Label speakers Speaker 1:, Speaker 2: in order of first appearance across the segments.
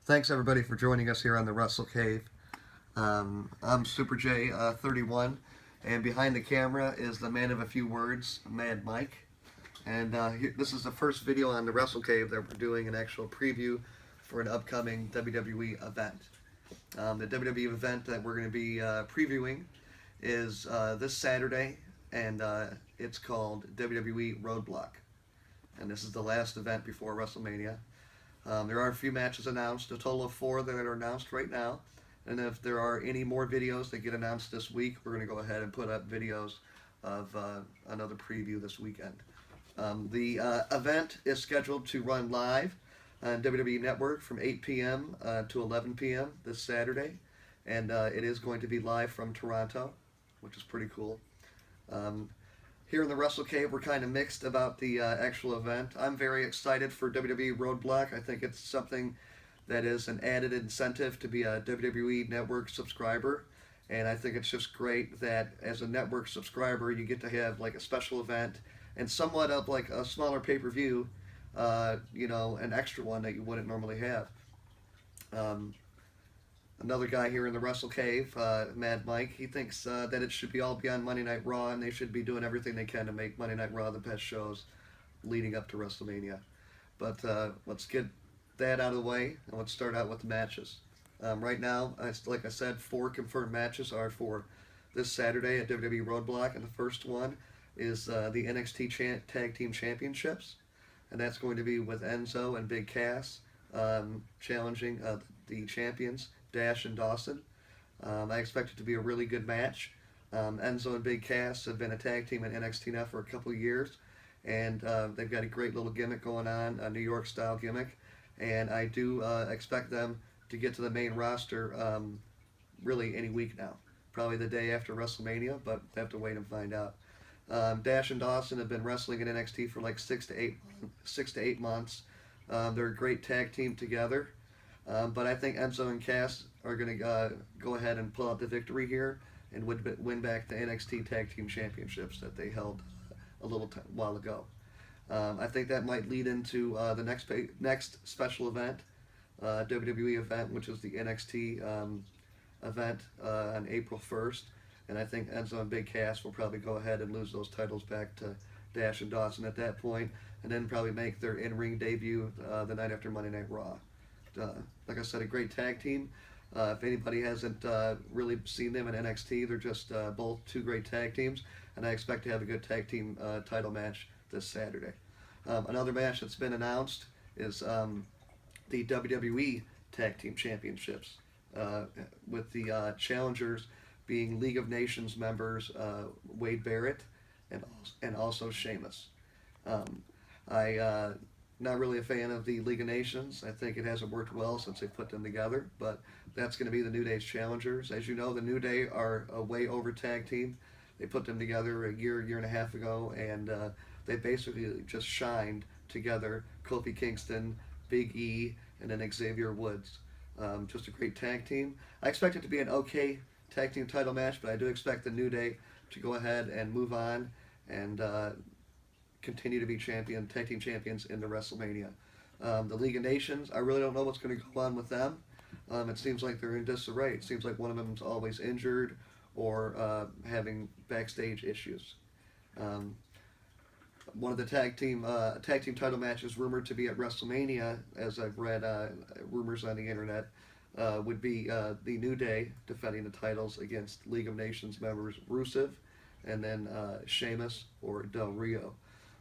Speaker 1: Thanks everybody for joining us here on the WrestleKave. I'm Super J 31, and behind the camera is the man of a few words, Mad Mike. And this is the first video on the WrestleKave that we're doing an actual preview for an upcoming WWE event. The WWE event that we're going to be previewing is this Saturday, and it's called WWE RoadBlock. And this is the last event before WrestleMania. There are a few matches announced, a total of 4 that are announced right now. And if there are any more videos that get announced this week, we're going to go ahead and put up videos of another preview this weekend. The event is scheduled to run live on WWE Network from 8 p.m. To 11 p.m. this Saturday. And it is going to be live from Toronto, which is pretty cool. Here in the WrestleKave, we're kind of mixed about the actual event. I'm very excited for WWE RoadBlock. I think it's something that is an added incentive to be a WWE Network subscriber. And I think it's just great that as a network subscriber, you get to have like a special event and somewhat of like a smaller pay-per-view, an extra one that you wouldn't normally have. Another guy here in the WrestleKave, Mad Mike, he thinks that it should all be on Monday Night Raw, and they should be doing everything they can to make Monday Night Raw the best shows leading up to WrestleMania. But let's get that out of the way, and let's start out with the matches. Right now, like I said, 4 confirmed matches are for this Saturday at WWE RoadBlock, and the first one is the NXT Tag Team Championships, and that's going to be with Enzo and Big Cass challenging the champions, Dash and Dawson. I expect it to be a really good match. Enzo and Big Cass have been a tag team in NXT now for a couple of years, and they've got a great little gimmick going on, a New York style gimmick, and I do expect them to get to the main roster really any week now. Probably the day after WrestleMania, but they have to wait and find out. Dash and Dawson have been wrestling in NXT for like 6 to 8 months. They're a great tag team together. But I think Enzo and Cass are going to go ahead and pull out the victory here and win back the NXT Tag Team Championships that they held a little while ago. I think that might lead into the next special event, WWE event, which is the NXT event on April 1st. And I think Enzo and Big Cass will probably go ahead and lose those titles back to Dash and Dawson at that point, and then probably make their in-ring debut the night after Monday Night Raw. Like I said, a great tag team. If anybody hasn't really seen them in NXT, they're just both 2 great tag teams, and I expect to have a good tag team title match this Saturday. Another match that's been announced is the WWE Tag Team Championships, with the challengers being League of Nations members Wade Barrett and also Sheamus. Not really a fan of the League of Nations. I think it hasn't worked well since they put them together, but that's going to be the New Day's challengers. As you know, the New Day are a way over tag team. They put them together a year and a half ago, and they basically just shined together. Kofi Kingston, Big E, and then Xavier Woods. Just a great tag team. I expect it to be an okay tag team title match, but I do expect the New Day to go ahead and move on and continue to be tag team champions in the WrestleMania. The League of Nations, I really don't know what's going to go on with them. It seems like they're in disarray. It seems like one of them is always injured or having backstage issues. One of the tag team title matches rumored to be at WrestleMania, as I've read rumors on the internet, would be the New Day defending the titles against League of Nations members Rusev and then Sheamus or Del Rio.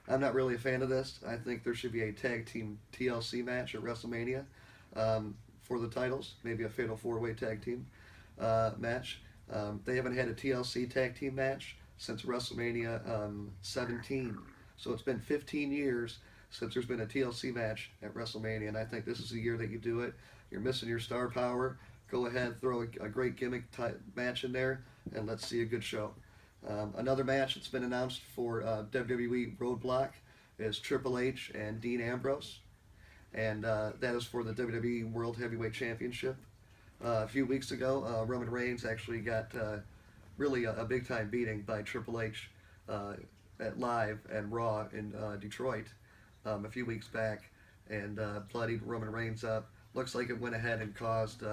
Speaker 1: I'm not really a fan of this. I think there should be a tag team TLC match at WrestleMania for the titles, maybe a fatal 4-way tag team match. They haven't had a TLC tag team match since WrestleMania 17. So it's been 15 years since there's been a TLC match at WrestleMania, and I think this is the year that you do it. You're missing your star power. Go ahead, throw a great gimmick match in there, and let's see a good show. Another match that's been announced for WWE RoadBlock is Triple H and Dean Ambrose, and that is for the WWE World Heavyweight Championship. A few weeks ago, Roman Reigns actually got really a big-time beating by Triple H at Live and Raw in Detroit a few weeks back, and bloodied Roman Reigns up. looks like it went ahead and caused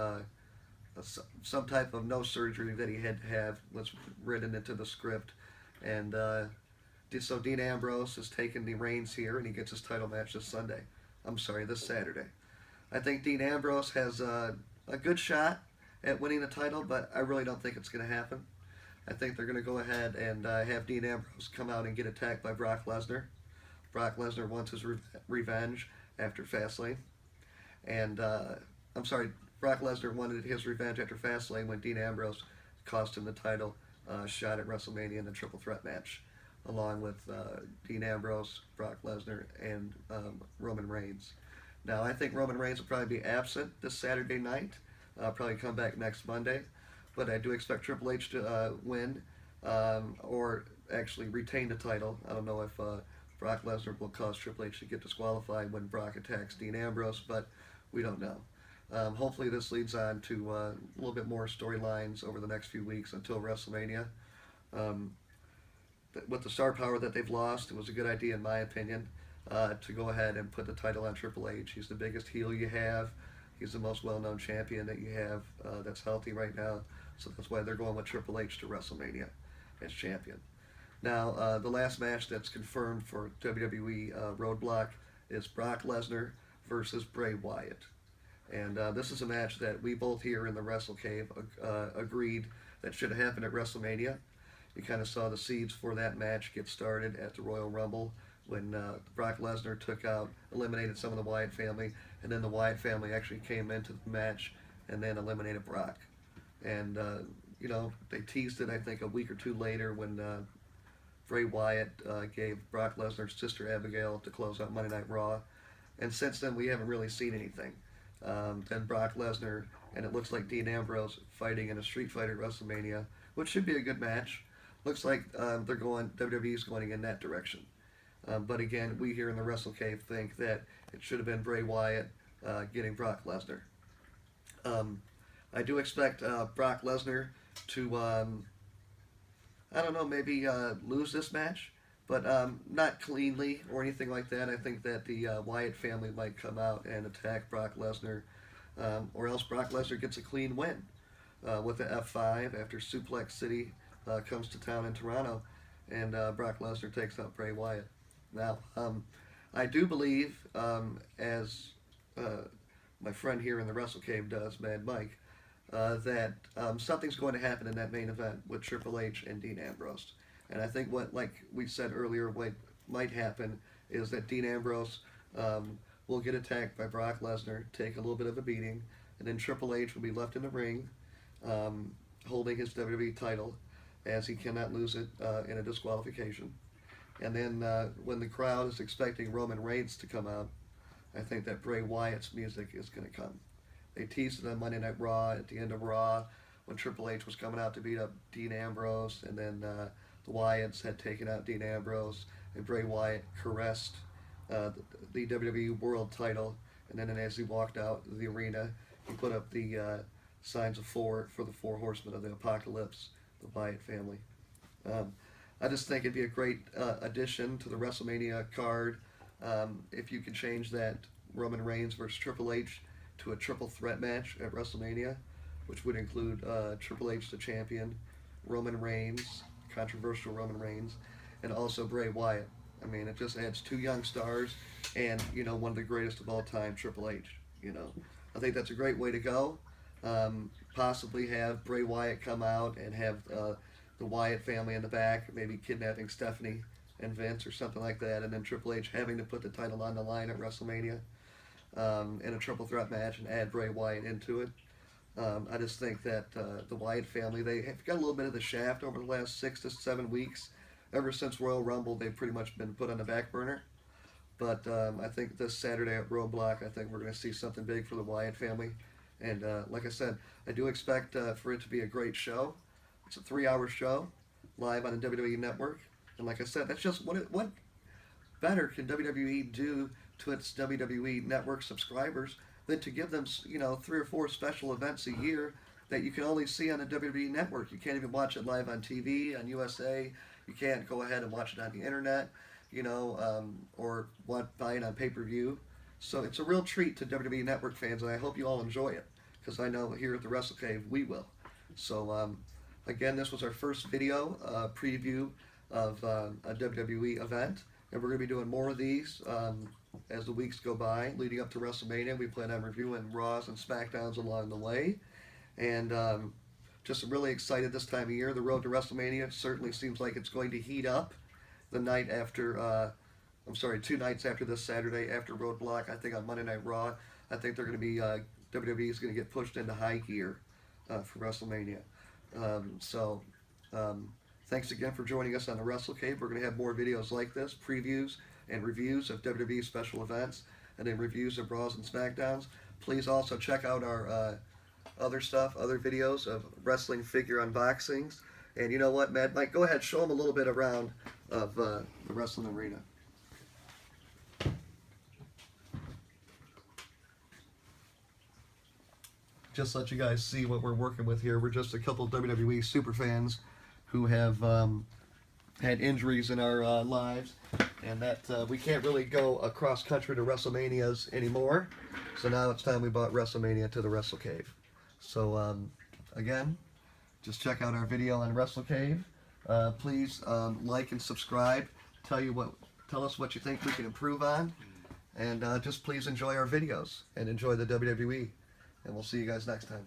Speaker 1: some type of no surgery that he had to have was written into the script, and so Dean Ambrose has taken the reins here, and he gets his title match this Sunday. I'm sorry, this Saturday. I think Dean Ambrose has a good shot at winning the title, but I really don't think it's going to happen. I think they're going to go ahead and have Dean Ambrose come out and get attacked by Brock Lesnar. Brock Lesnar wants his revenge after Fastlane. And, I'm sorry, Brock Lesnar wanted his revenge after Fastlane when Dean Ambrose cost him the title shot at WrestleMania in the triple threat match, along with Dean Ambrose, Brock Lesnar, and Roman Reigns. Now, I think Roman Reigns will probably be absent this Saturday night. Probably come back next Monday. But I do expect Triple H to win or actually retain the title. I don't know if Brock Lesnar will cause Triple H to get disqualified when Brock attacks Dean Ambrose, but we don't know. Hopefully this leads on to a little bit more storylines over the next few weeks until WrestleMania. With the star power that they've lost, it was a good idea, in my opinion, to go ahead and put the title on Triple H. He's the biggest heel you have. He's the most well-known champion that you have that's healthy right now. So that's why they're going with Triple H to WrestleMania as champion. Now, the last match that's confirmed for WWE RoadBlock is Brock Lesnar versus Bray Wyatt. And this is a match that we both here in the WrestleKave agreed that should have happened at WrestleMania. You kind of saw the seeds for that match get started at the Royal Rumble when Brock Lesnar eliminated some of the Wyatt family, and then the Wyatt family actually came into the match and then eliminated Brock. And, they teased it, I think, a week or two later when Bray Wyatt gave Brock Lesnar's sister Abigail to close out Monday Night Raw. And since then, we haven't really seen anything. Then Brock Lesnar, and it looks like Dean Ambrose fighting in a Street Fighter WrestleMania, which should be a good match. Looks like WWE's going in that direction. But again, we here in the WrestleKave think that it should have been Bray Wyatt getting Brock Lesnar. I do expect Brock Lesnar to, I don't know, maybe lose this match, but not cleanly or anything like that. I think that the Wyatt family might come out and attack Brock Lesnar, or else Brock Lesnar gets a clean win with the F5 after Suplex City comes to town in Toronto, and Brock Lesnar takes out Bray Wyatt. Now, I do believe, as my friend here in the WrestleKave does, Mad Mike, that something's going to happen in that main event with Triple H and Dean Ambrose. And I think what, like we said earlier, what might happen is that Dean Ambrose will get attacked by Brock Lesnar, take a little bit of a beating, and then Triple H will be left in the ring holding his WWE title, as he cannot lose it in a disqualification. And then when the crowd is expecting Roman Reigns to come out, I think that Bray Wyatt's music is going to come. They teased it on Monday Night Raw at the end of Raw when Triple H was coming out to beat up Dean Ambrose, and then the Wyatts had taken out Dean Ambrose, and Bray Wyatt caressed the WWE World title, and then as he walked out the arena, he put up the signs of for the Four Horsemen of the Apocalypse, the Wyatt family. I just think it'd be a great addition to the WrestleMania card if you could change that Roman Reigns versus Triple H to a triple threat match at WrestleMania, which would include Triple H the champion, Roman Reigns, controversial Roman Reigns, and also Bray Wyatt. I mean, it just adds two young stars and, one of the greatest of all time, Triple H. I think that's a great way to go. Possibly have Bray Wyatt come out and have the Wyatt family in the back, maybe kidnapping Stephanie and Vince or something like that, and then Triple H having to put the title on the line at WrestleMania in a triple threat match and add Bray Wyatt into it. I just think that the Wyatt family, they have got a little bit of the shaft over the last 6 to 7 weeks. Ever since Royal Rumble, they've pretty much been put on the back burner. But I think this Saturday at RoadBlock, I think we're going to see something big for the Wyatt family. And like I said, I do expect for it to be a great show. It's a 3-hour show, live on the WWE Network. And like I said, that's just what better can WWE do to its WWE Network subscribers than to give them, 3 or 4 special events a year that you can only see on the WWE Network. You can't even watch it live on TV, on USA. You can't go ahead and watch it on the internet, or buy it on pay-per-view. So it's a real treat to WWE Network fans, and I hope you all enjoy it, because I know here at the WrestleKave we will. So again, this was our first video preview of a WWE event, and we're going to be doing more of these as the weeks go by, leading up to WrestleMania. We plan on reviewing Raws and SmackDowns along the way, and just really excited this time of year. The road to WrestleMania certainly seems like it's going to heat up the night after, 2 nights after this Saturday, after RoadBlock. I think on Monday Night Raw, I think they're going to be, WWE is going to get pushed into high gear for WrestleMania. Thanks again for joining us on the WrestleKave. We're going to have more videos like this, previews and reviews of WWE special events, and then reviews of Raws and SmackDowns. Please also check out our other stuff, other videos of wrestling figure unboxings. And you know what, Mad Mike, go ahead, show them a little bit around of the wrestling arena. Just let you guys see what we're working with here. We're just a couple WWE super fans who have had injuries in our lives, and that we can't really go across country to WrestleManias anymore. So now it's time we brought WrestleMania to the WrestleKave. So again, just check out our video on WrestleKave. Please like and subscribe. Tell us what you think we can improve on, and just please enjoy our videos and enjoy the WWE. And we'll see you guys next time.